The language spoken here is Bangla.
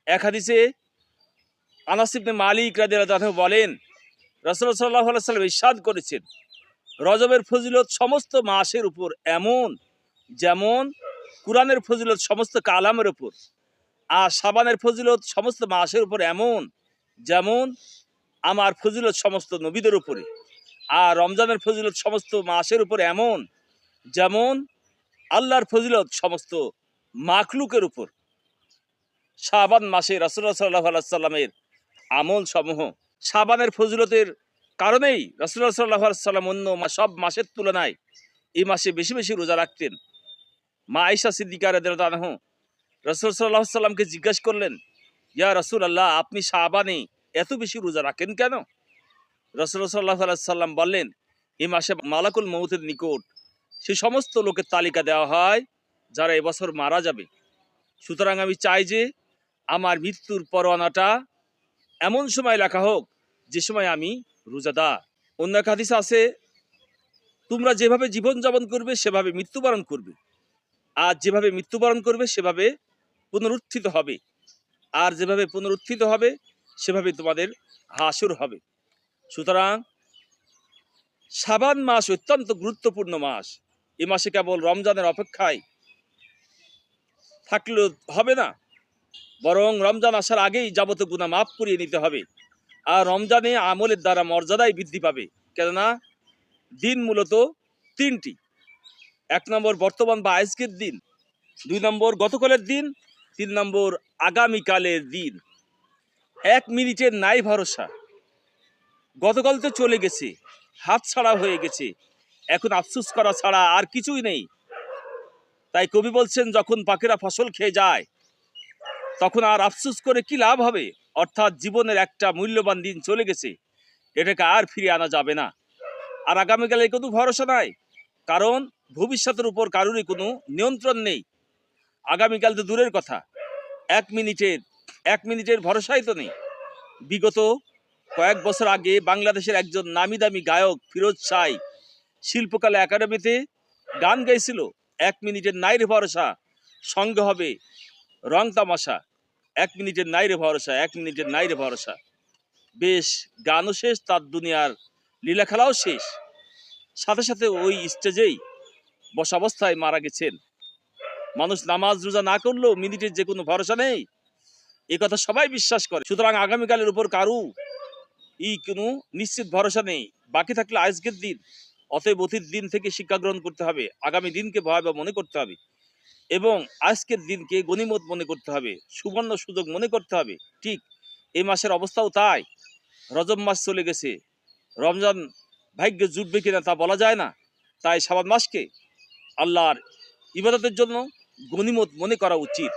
এক হাদিসে আনাস ইবনে মালিক রাদিয়াল্লাহু আনহু বলেন, রাসূলুল্লাহ সাল্লাল্লাহু আলাইহি ওয়াসাল্লাম ইরশাদ করেছেন, রজবের ফজিলত সমস্ত মাসের উপর এমন যেমন কুরআনের ফজিলত সমস্ত কালামের উপর, আর শাবানের ফজিলত সমস্ত মাসের উপর এমন যেমন আমার ফজিলত সমস্ত নবীদের উপরে, আর রমজানের ফজিলত সমস্ত মাসের উপর এমন যেমন আল্লাহর ফজিলত সমস্ত মাখলুকের উপর। শাবান মাসে রাসূলুল্লাহ সাল্লাল্লাহু আলাইহি ওয়াসাল্লামের আমল সমূহ শাবানের ফজিলতের কারণেই রাসূলুল্লাহ সাল্লাল্লাহু আলাইহি ওয়াসাল্লাম অন্য সব মাসের তুলনায় এই মাসে বেশি বেশি রোজা রাখতেন। মা আয়েশা সিদ্দিকা রাদিয়াল্লাহু আনহা রাসূল সাল্লাল্লাহু আলাইহি ওয়াসাল্লামকে জিজ্ঞাসা করলেন, ইয়া রাসূলুল্লাহ, আপনি শাবানে এত বেশি রোজা রাখেন কেন? রাসূলুল্লাহ সাল্লাল্লাহু আলাইহি ওয়াসাল্লাম বললেন, এই মাসে মালাকুল মউতের নিকট সে সমস্ত লোকের তালিকা দেওয়া হয় যারা এবছর মারা যাবে। সুতরাং আমি চাই যে আমার মৃত্যুর পরোয়ানাটা এমন সময় লেখা হোক যে সময় আমি রোজাদার। অন্য এক হাদিসে আছে, তোমরা যেভাবে জীবনযাপন করবে সেভাবে মৃত্যুবরণ করবে, আর যেভাবে মৃত্যুবরণ করবে সেভাবে পুনরুত্থিত হবে, আর যেভাবে পুনরুত্থিত হবে সেভাবে তোমাদের হাসর হবে। সুতরাং শাবান মাস অত্যন্ত গুরুত্বপূর্ণ মাস। এ মাসে কেবল রমজানের অপেক্ষায় থাকলে হবে না, বরং রমজান আসার আগেই যাবতীয় গুনাহ মাফ করিয়ে নিতে হবে। আর রমজানে আমলের দ্বারা মর্যাদাই বৃদ্ধি পাবে, কেননা দিন মূলত তিনটি। ১ নম্বর বর্তমান বা আজকের দিন, ২ নম্বর গতকালের দিন, ৩ নম্বর আগামীকালের দিন। ১ মিনিটের নাই ভরসা। গতকাল তো চলে গেছে, হাত ছাড়া হয়ে গেছে, এখন আফসোস করা ছাড়া আর কিছুই নেই। তাই কবি বলছেন, যখন পাখিরা ফসল খেয়ে যায় তখন আর আফসোস করে কি লাভ হবে। অর্থাৎ জীবনের একটা মূল্যবান দিন চলে গেছে, এটাকে আর ফিরিয়ে আনা যাবে না। আর আগামীকালে কোনো ভরসা নাই, কারণ ভবিষ্যতের উপর কারোরই কোনো নিয়ন্ত্রণ নেই। আগামীকাল তো দূরের কথা, ১ মিনিটের ভরসাই তো নেই। বিগত কয়েক বছর আগে বাংলাদেশের একজন নামি দামি গায়ক ফিরোজ শাহ শিল্পকলা একাডেমিতে গান গাইছিল, ১ মিনিটের নাইরে ভরসা, সঙ্গে হবে রং তামাশা। ১ মিনিটের নাইরে ভরসা, ১ মিনিটের নাইরে ভরসা। বেশ, গানও শেষ, তার দুনিয়ার লীলা খেলাও শেষ। সাথে সাথে ওই স্টেজেই বসাবস্থায় মারা গেছেন। মানুষ নামাজ রোজা না করলেও মিনিটের যে কোনো ভরসা নেই, এ কথা সবাই বিশ্বাস করে। সুতরাং আগামীকালের উপর কারু কোনো নিশ্চিত ভরসা নেই, বাকি থাকলে আজকের দিন। অতএব অতীত দিন থেকে শিক্ষা গ্রহণ করতে হবে, আগামী দিনকে ভয়াবহ মনে করতে হবে এবং আজকের দিনকে গনিমত মনে করতে হবে, সুবর্ণ সুযোগ মনে করতে হবে। ঠিক এই মাসের অবস্থাও তাই। রজব মাস চলে গেছে, রমজান ভাগ্যে জুটবে কিনা তা বলা যায় না। তাই শাবান মাসকে আল্লাহর ইবাদতের জন্য গনিমত মনে করা উচিত।